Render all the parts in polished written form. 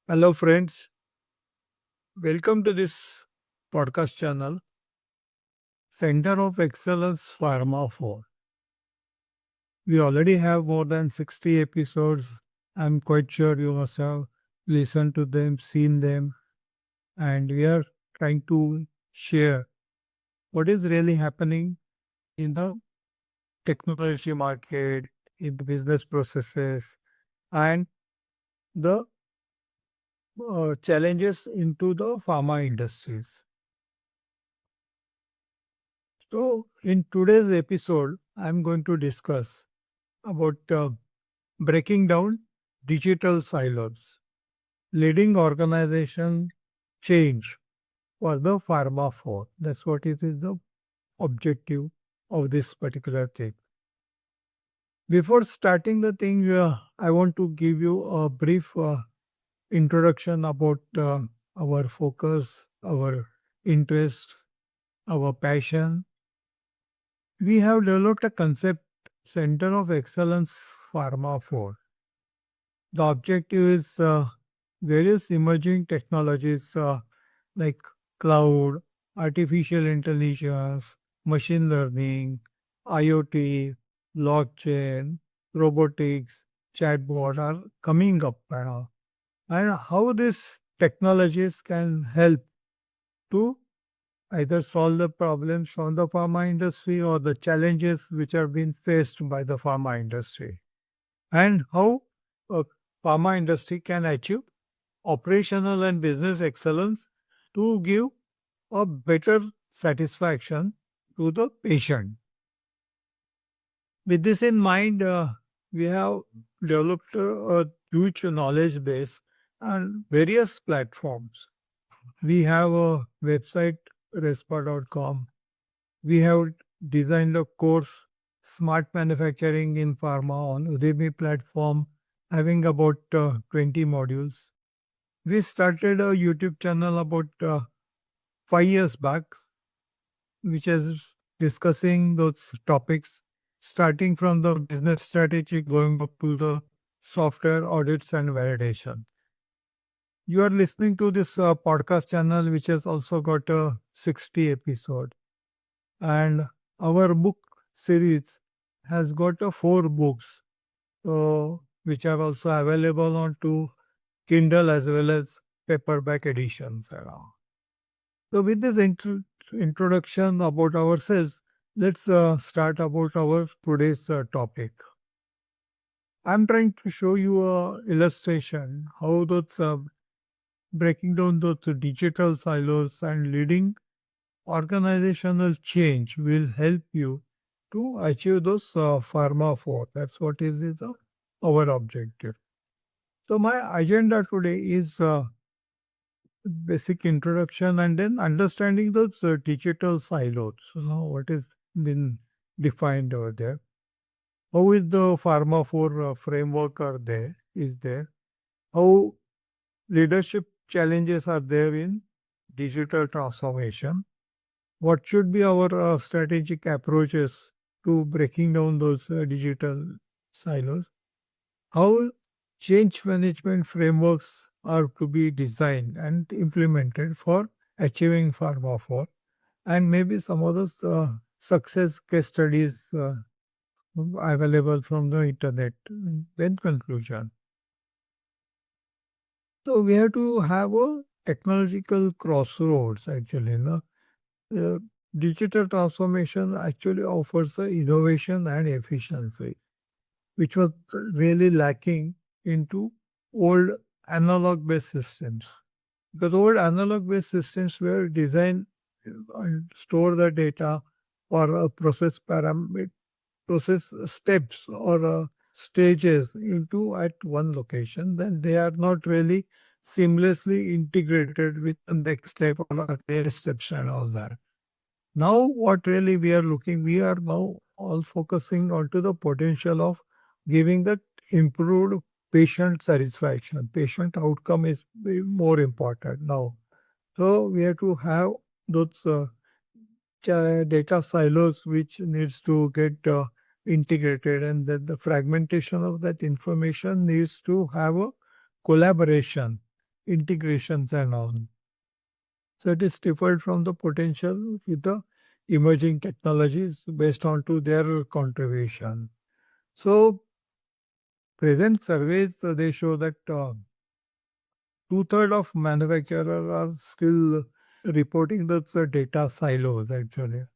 Hello, friends. Welcome to this podcast channel, Center of Excellence Pharma 4. We already have more than 60 episodes. I'm quite sure you must have listened to them, seen them, and we are trying to share what is really happening in the technology market, in the business processes, and the challenges into the pharma industries. So, in today's episode, I'm going to discuss about breaking down digital silos, leading organization change for the Pharma 4. That's what it is the objective of this particular thing. Before starting the thing, I want to give you a brief introduction about our focus, our interest, our passion. We have developed a concept Center of Excellence Pharma 4. The objective is various emerging technologies like cloud, artificial intelligence, machine learning, IoT, blockchain, robotics, chatbot are coming up now. And how these technologies can help to either solve the problems from the pharma industry or the challenges which are being faced by the pharma industry, and how a pharma industry can achieve operational and business excellence to give a better satisfaction to the patient. With this in mind, we have developed a huge knowledge base and various platforms. We have a website, respa.com. We have designed a course, Smart Manufacturing in Pharma, on Udemy platform, having about 20 modules. We started a YouTube channel about 5 years back, which is discussing those topics, starting from the business strategy, going up to the software audits and validation. You are listening to this podcast channel, which has also got a 60 episode. And our book series has got 4 books, which are also available on to Kindle as well as paperback editions around. So, with this introduction about ourselves, let's start about our today's topic. I'm trying to show you a illustration how those breaking down those digital silos and leading organizational change will help you to achieve those pharma 4. That's what is our objective. So my agenda today is basic introduction and then understanding those digital silos. So what is been defined over there? How is the Pharma 4 framework are there? Is there? How leadership challenges are there in digital transformation? What should be our strategic approaches to breaking down those digital silos? How change management frameworks are to be designed and implemented for achieving Pharma 4, and maybe some other success case studies available from the internet. Then conclusion. So we have to have a technological crossroads actually. No? Uh, Digital transformation actually offers the innovation and efficiency, which was really lacking into old analog based systems. Because old analog based systems were designed and store the data or process parameter, process steps or stages into at one location, then they are not really seamlessly integrated with the next step or their steps and all that. Now, what really we are now all focusing onto the potential of giving that improved patient satisfaction. Patient outcome is more important now. So we have to have those data silos which needs to get integrated, and then the fragmentation of that information needs to have a collaboration integrations and all. So it is different from the potential with the emerging technologies based on to their contribution. So present surveys they show that two-thirds of manufacturers are still reporting the data silos actually,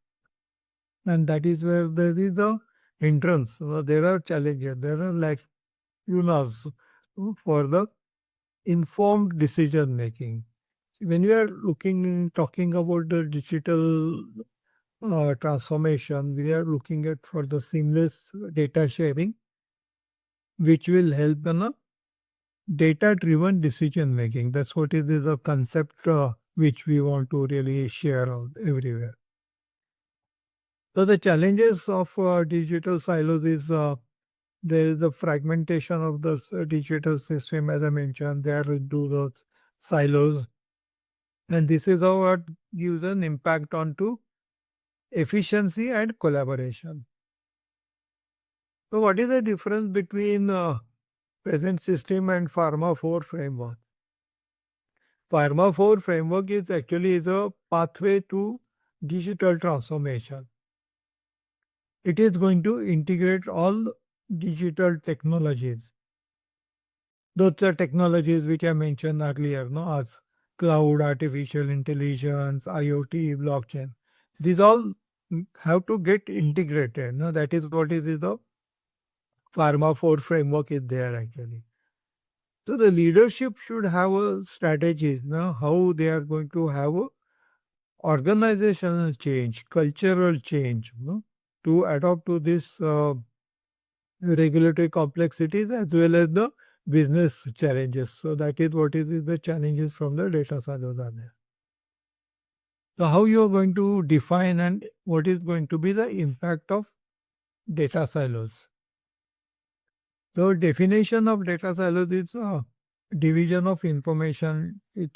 and that is where there is a hindrance. There are challenges. There are lacunas for the informed decision making. When we are talking about the digital transformation, we are looking at for the seamless data sharing, which will help in a data-driven decision making. That's what is the concept which we want to really share everywhere. So the challenges of digital silos is there is the fragmentation of the digital system, as I mentioned. There into those silos, and this is how it gives an impact onto efficiency and collaboration. So, what is the difference between present system and Pharma 4 framework? Pharma 4 framework is actually the pathway to digital transformation. It is going to integrate all digital technologies. Those are technologies which I mentioned earlier, no, as cloud, artificial intelligence, IoT, blockchain. These all have to get integrated. No, that is what is the Pharma 4 framework is there actually. So the leadership should have a strategy, no, how they are going to have a organizational change, cultural change, no, to adapt to this regulatory complexities as well as the business challenges. So that is what is the challenges from the data silos are there. So how you are going to define and what is going to be the impact of data silos? So definition of data silos is division of information. It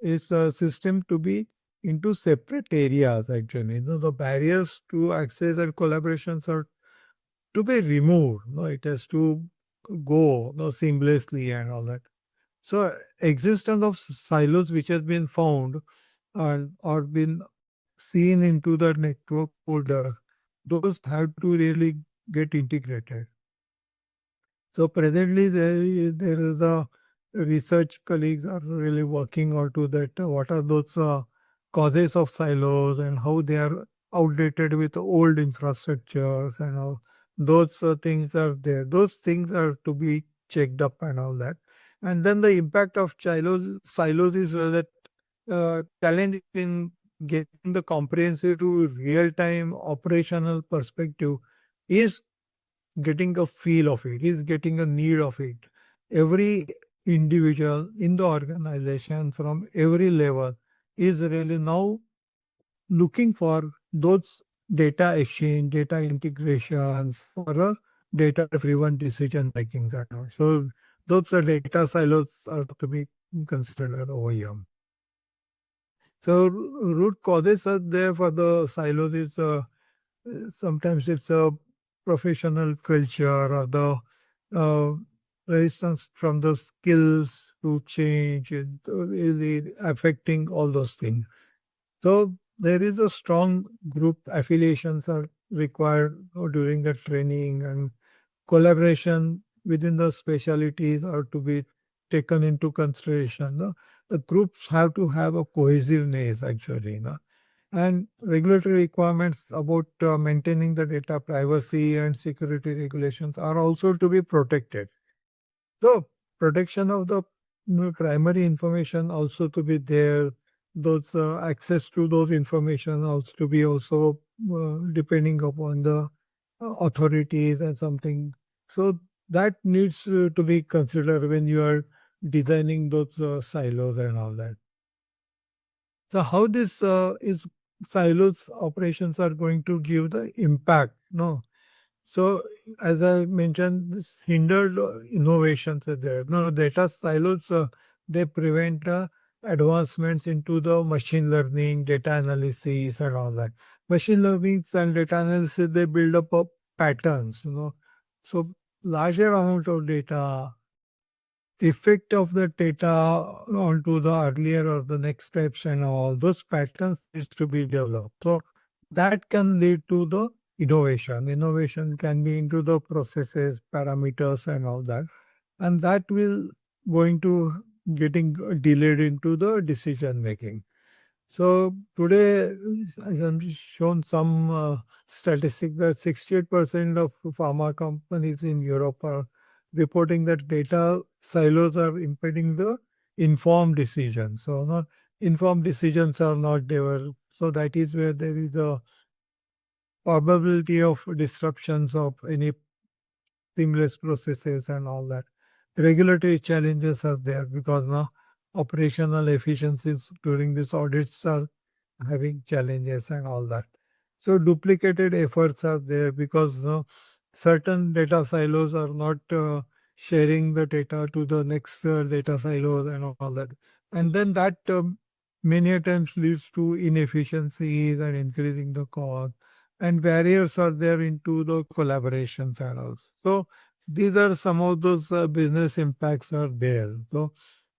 is a system to be into separate areas actually. The barriers to access and collaborations are to be removed. No, it has to go seamlessly and all that. So existence of silos which has been found and or been seen into the network folder, those have to really get integrated. So presently there is a research colleagues are really working on to that what are those causes of silos and how they are outdated with old infrastructures and all those things are there. Those things are to be checked up and all that. And then the impact of silos is that challenge in getting the comprehensive to real time operational perspective is getting a feel of it, is getting a need of it. Every individual in the organization from every level is really now looking for those data exchange, data integrations for a data driven decision making. So those are data silos are to be considered over here. So root causes are there for the silos is sometimes it's a professional culture or the uh, resistance from the skills to change and really affecting all those things. So there is a strong group affiliations are required during the training and collaboration within the specialities are to be taken into consideration. No? The groups have to have a cohesiveness actually. No? And regulatory requirements about maintaining the data privacy and security regulations are also to be protected. So protection of the primary information also to be there. Those access to those information also to be also depending upon the authorities and something. So that needs to be considered when you are designing those silos and all that. So how this is silos operations are going to give the impact? No. So as I mentioned, this hindered innovations are there. No, data silos they prevent advancements into the machine learning, data analysis, and all that. Machine learning and data analysis they build up patterns. So larger amount of data effect of the data onto the earlier or the next steps and all those patterns needs to be developed. So that can lead to the innovation. Innovation can be into the processes, parameters and all that. And that will going to getting delayed into the decision making. So today, I have shown some statistic that 68% of pharma companies in Europe are reporting that data silos are impeding the informed decisions. So, informed decisions are not there. So that is where there is a probability of disruptions of any seamless processes and all that. Regulatory challenges are there because now operational efficiencies during these audits are having challenges and all that. So duplicated efforts are there because certain data silos are not sharing the data to the next data silos and all that. And then that many a times leads to inefficiencies and increasing the cost. And barriers are there into the collaborations and all. So these are some of those business impacts are there. So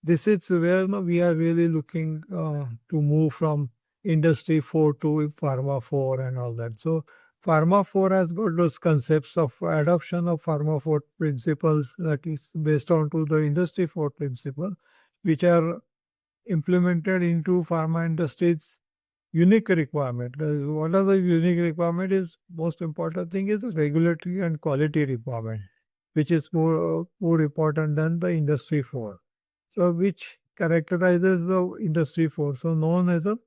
this is where we are really looking to move from Industry 4 to Pharma 4 and all that. So Pharma 4 has got those concepts of adoption of Pharma 4 principles that is based on to the Industry 4 principle, which are implemented into pharma industry's unique requirement. One of the unique requirement is most important thing is the regulatory and quality requirement, which is more important than the Industry 4. So which characterizes the Industry 4, so known as a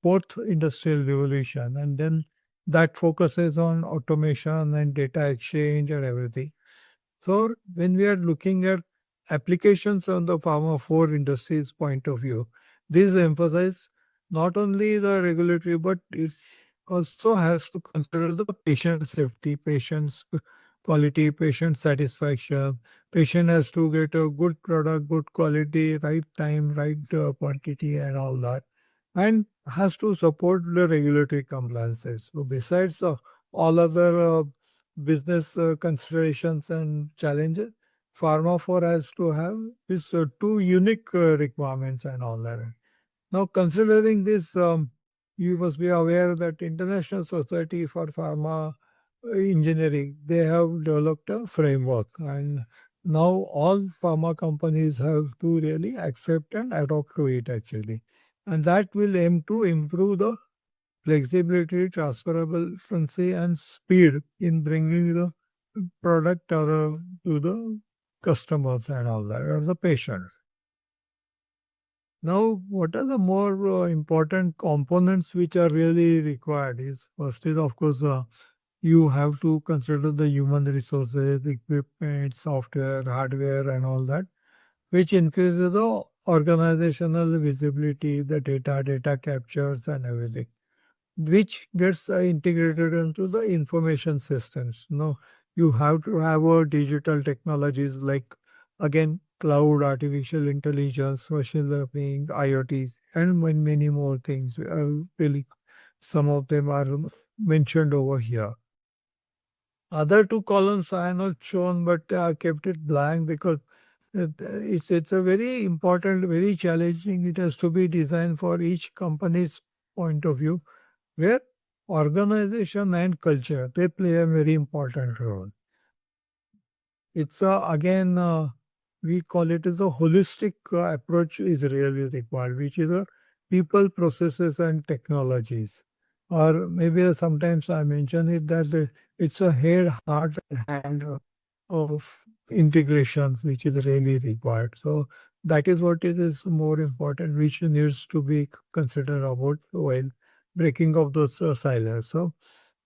fourth industrial revolution, and then that focuses on automation and data exchange and everything. So when we are looking at applications on the Pharma 4 industry's point of view, this emphasize not only the regulatory but it also has to consider the patient safety, patient's quality, patient satisfaction. Patient has to get a good product, good quality, right time, right quantity, and all that, and has to support the regulatory compliances. So besides all other business considerations and challenges, Pharma 4 has to have these two unique requirements and all that. Now, considering this, you must be aware that International Society for Pharma Engineering, they have developed a framework, and now all pharma companies have to really accept and adopt to it actually, and that will aim to improve the flexibility, transferability, and speed in bringing the product to the customers and all that, or the patients. Now, what are the more important components which are really required? Is first is of course you have to consider the human resources, equipment, software, hardware, and all that, which increases the organizational visibility, the data captures, and everything, which gets integrated into the information systems. No, you have to have digital technologies like again cloud, artificial intelligence, machine learning, IoT, and many more things. Really, some of them are mentioned over here. Other two columns I have not shown, but I kept it blank because it's a very important, very challenging. It has to be designed for each company's point of view where organization and culture they play a very important role. It's again we call it as a holistic approach is really required, which is a people, processes, and technologies. Or maybe sometimes I mention it that it's a head, heart, and hand of integrations which is really required. So that is what it is more important, which needs to be considered about while breaking of those silos. So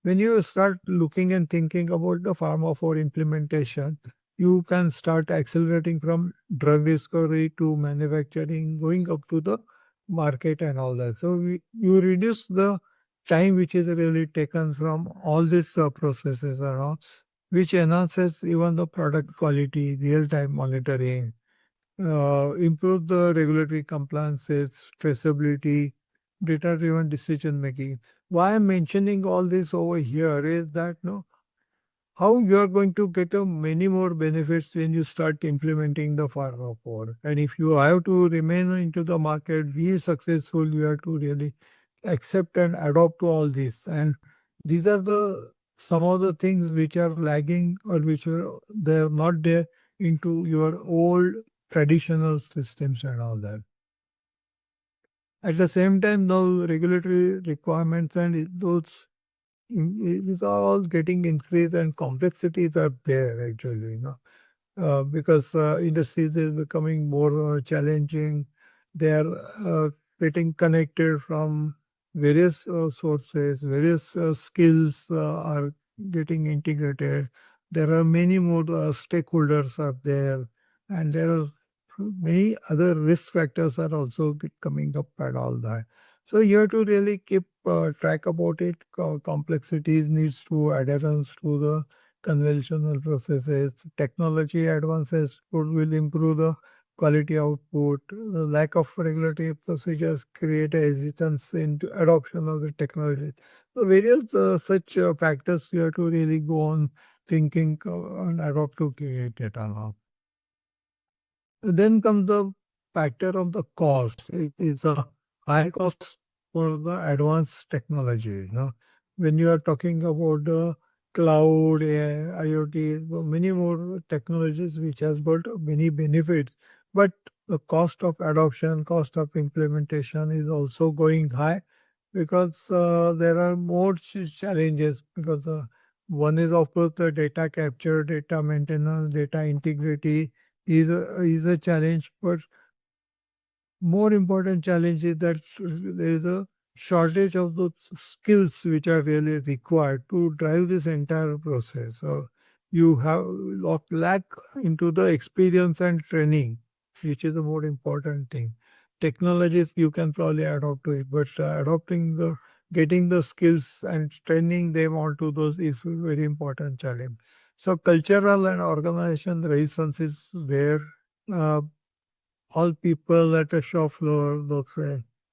when you start looking and thinking about the pharma for implementation, you can start accelerating from drug discovery to manufacturing, going up to the market and all that. So you reduce the time which is really taken from all these processes and all, which enhances even the product quality, real-time monitoring, improve the regulatory compliances, traceability, data-driven decision making. Why I'm mentioning all this over here is that no, how you are going to get many more benefits when you start implementing the Pharma 4. And if you have to remain into the market, be successful, you have to really accept and adopt to all this. And these are the some of the things which are lagging or which are they're not there into your old traditional systems and all that. At the same time, now regulatory requirements and those it's all getting increased and complexities are there actually, because industries is becoming more challenging. They are getting connected from various sources, various skills are getting integrated. There are many more stakeholders are there, and there are many other risk factors are also coming up and all that. So you have to really keep track about it. Complexities needs to adherence to the conventional processes. Technology advances will improve the quality output. The lack of regulatory procedures create a hesitance into adoption of the technology. So various such factors you have to really go on thinking and adopt to create it. Then comes the factor of the cost. It is a high cost for the advanced technology. When you are talking about the cloud, AI, IoT, many more technologies which has got many benefits, but the cost of adoption, cost of implementation is also going high because there are more challenges because one is of course the data capture, data maintenance, data integrity is a challenge, but more important challenge is that there is a shortage of those skills which are really required to drive this entire process. So you have lack into the experience and training, which is the more important thing. Technologies you can probably adopt to it, but adopting the getting the skills and training them onto those is a very important challenge. So cultural and organization resistance is there. Uh, all people at a shop floor, those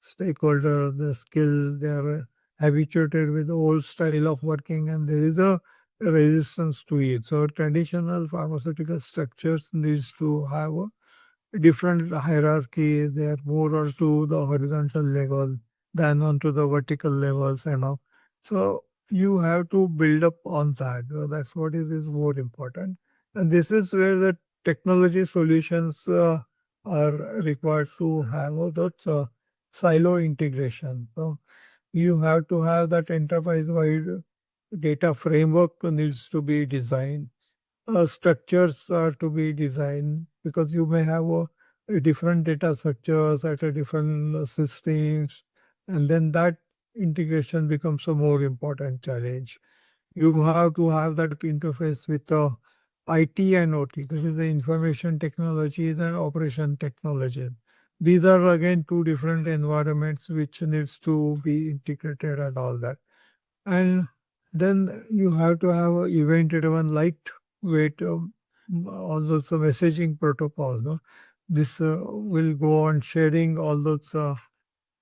stakeholder, the skill, they are habituated with the old style of working and there is a resistance to it. So traditional pharmaceutical structures needs to have a different hierarchy. They are more onto the horizontal level than onto the vertical levels and all. So you have to build up on that. So that's what is more important. And this is where the technology solutions are required to have all those silo integration. So you have to have that enterprise-wide data framework needs to be designed. Structures are to be designed because you may have a different data structures at a different systems, and then that integration becomes a more important challenge. You have to have that interface with the IT and OT, this is the information technologies and operation technology. These are again two different environments which needs to be integrated and all that. And then you have to have a event-driven lightweight, all those messaging protocols. No? This will go on sharing all those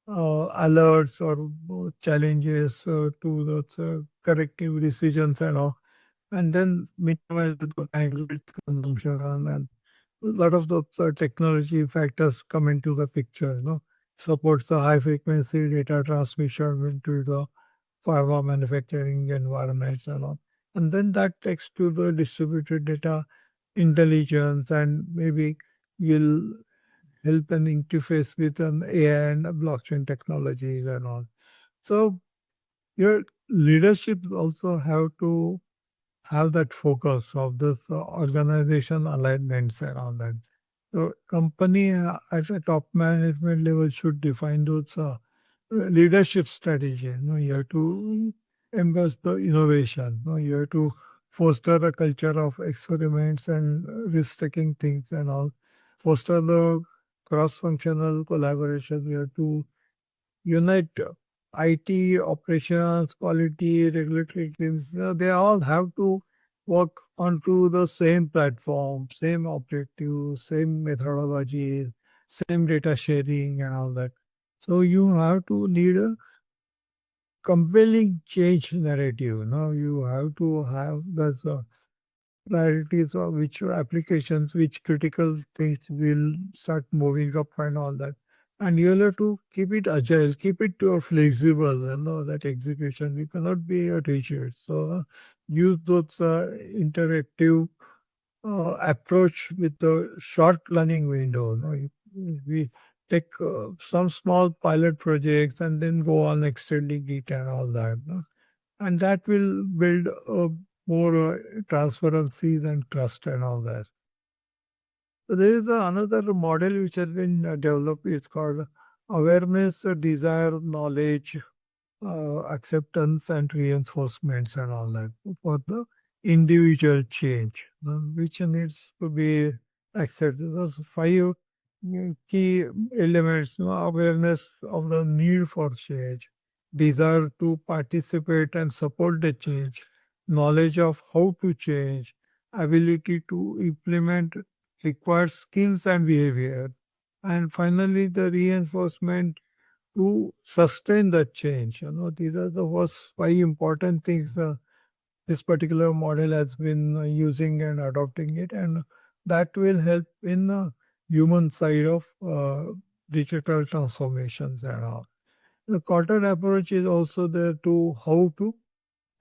alerts or challenges to those corrective decisions and all, and then minimize the bandwidth consumption and a lot of those technology factors come into the picture. Supports the high frequency data transmission into the pharma manufacturing environments and all. And then that takes to the distributed data intelligence and maybe will help an interface with an AI and blockchain technologies and all. So your leadership also have to have that focus of this organization alignments and all that. So company at a top management level should define those leadership strategy. You have to embrace the innovation. You have to foster a culture of experiments and risk-taking things and all. Foster the cross-functional collaboration. You have to unite IT, operations, quality, regulatory teams. They all have to work onto the same platform, same objective, same methodology, same data sharing and all that. So you have to need a compelling change narrative. Now you have to have the priorities of which applications, which critical things will start moving up and all that. And you have to keep it agile, keep it flexible, that execution. You cannot be rigid. So use those interactive approach with the short learning window. We take some small pilot projects and then go on extending it and all that. And that will build more transparencies and trust and all that. So there is another model which has been developed. It's called awareness, desire, knowledge, acceptance, and reinforcements and all that for the individual change, which needs to be accepted. Those five key elements: awareness of the need for change, desire to participate and support the change, knowledge of how to change, ability to implement required skills and behavior, and finally the reinforcement to sustain the change. These are the first five important things this particular model has been using and adopting it, and that will help in the human side of digital transformations and all. The Kotter approach is also there to how to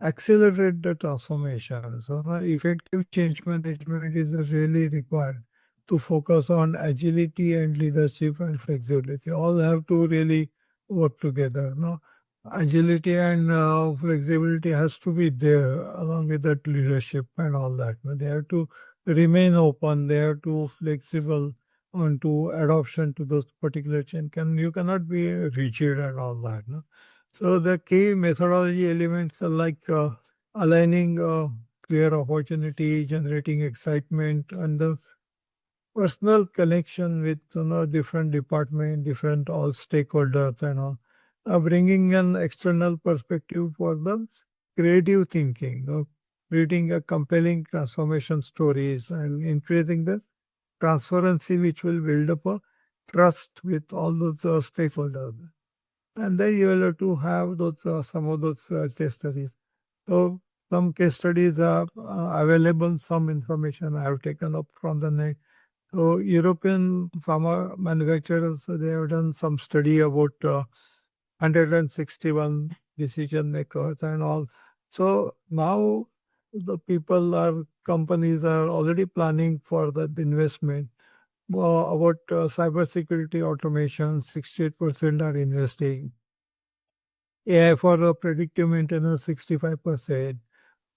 accelerate the transformation. So the effective change management is really required to focus on agility and leadership and flexibility. All have to really work together. No, agility and flexibility has to be there along with that leadership and all that. But they have to remain open. They have to flexible onto adoption to those particular change. You cannot be rigid and all that. No? So the key methodology elements are like aligning clear opportunity, generating excitement, and the personal connection with different department, different all stakeholders, and all. Bringing an external perspective for the creative thinking, creating a compelling transformation stories, and increasing the transparency, which will build up a trust with all those stakeholders. And then you will have to have those some of those case studies. So some case studies are available. Some information I have taken up from the net. So European pharma manufacturers, they have done some study about 161 decision makers and all. So now the people are companies are already planning for that investment. About cybersecurity automation, 68% are investing. AI for predictive maintenance, 65%.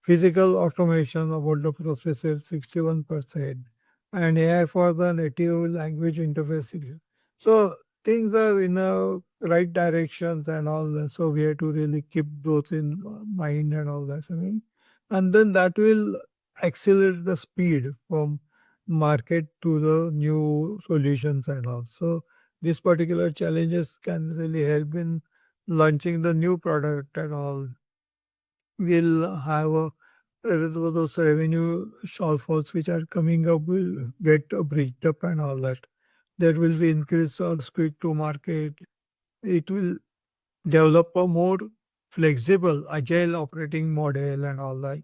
Physical automation about the processes, 61%. And AI for the native language interface. So things are in the right directions and all that. So we have to really keep those in mind and all that. And then that will accelerate the speed from market to the new solutions and all. So these particular challenges can really help in launching the new product and all. We'll have those revenue shortfalls which are coming up will get bridged up and all that. There will be increase on speed to market. It will develop a more flexible, agile operating model and all that.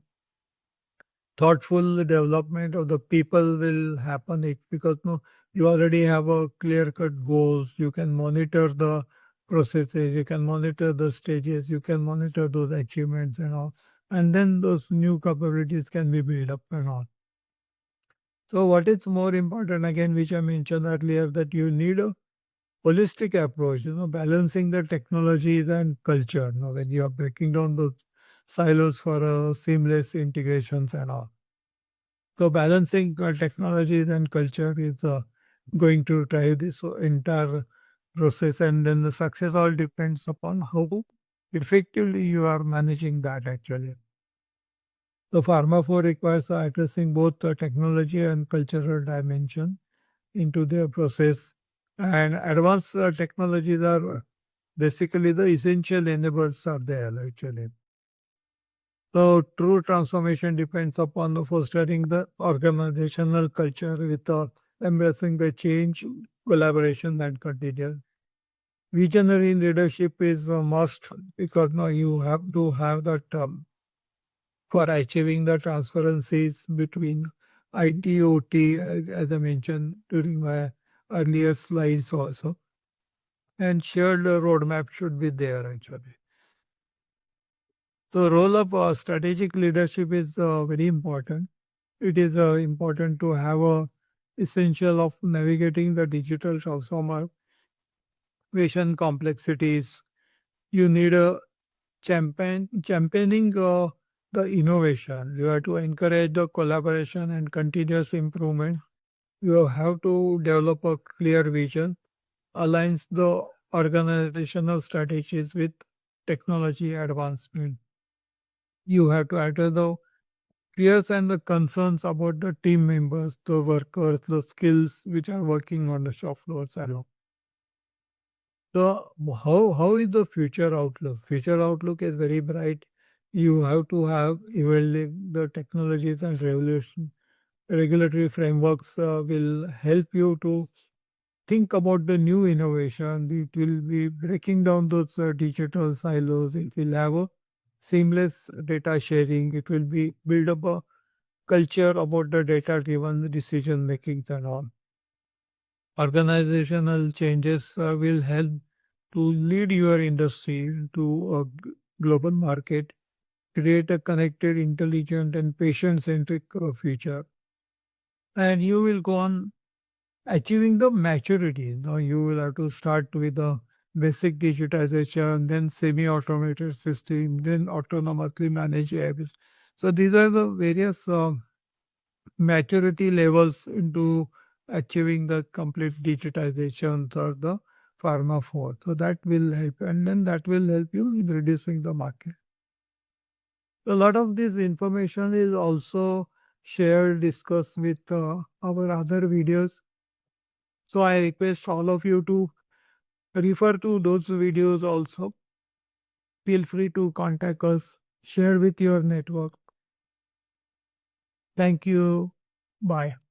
Thoughtful development of the people will happen it because no, you already have a clear cut goals. You can monitor the processes, you can monitor the stages, you can monitor those achievements and all, and then those new capabilities can be built up and all. So what is more important again, which I mentioned earlier, that you need a holistic approach, balancing the technologies and culture, when you are breaking down those silos for seamless integrations and all. So balancing technologies and culture is going to drive this entire process, and then the success all depends upon how effectively you are managing that actually. So Pharma 4 requires addressing both the technology and cultural dimension into their process. And advanced technologies are basically the essential enablers are there actually. So true transformation depends upon the fostering the organizational culture with embracing the change, collaboration, and continuous. Visionary leadership is a must because now you have to have that for achieving the transparencies between IT, OT, as I mentioned during my earlier slides also, and shared roadmap should be there actually. The role of strategic leadership is very important. It is important to have a essential of navigating the digital transformation complexities. You need a championing the innovation. You have to encourage the collaboration and continuous improvement. You have to develop a clear vision, aligns the organizational strategies with technology advancement. You have to address the fears and the concerns about the team members, the workers, the skills which are working on the shop floors. And all. So how is the future outlook? Future outlook is very bright. You have to have evolving the technologies and revolution. Regulatory frameworks will help you to think about the new innovation. It will be breaking down those digital silos. It will have a seamless data sharing. It will be build up a culture about the data driven decision making and all. Organizational changes will help to lead your industry to a global market, create a connected, intelligent, and patient centric future. And you will go on achieving the maturity. Now, you will have to start with the basic digitization, then semi automated system, then autonomously managed apps. So, these are the various maturity levels into achieving the complete digitization or the pharma 4. So that will help, and then that will help you in reducing the market. A lot of this information is also shared, discussed with our other videos. So I request all of you to refer to those videos also. Feel free to contact us, share with your network. Thank you. Bye.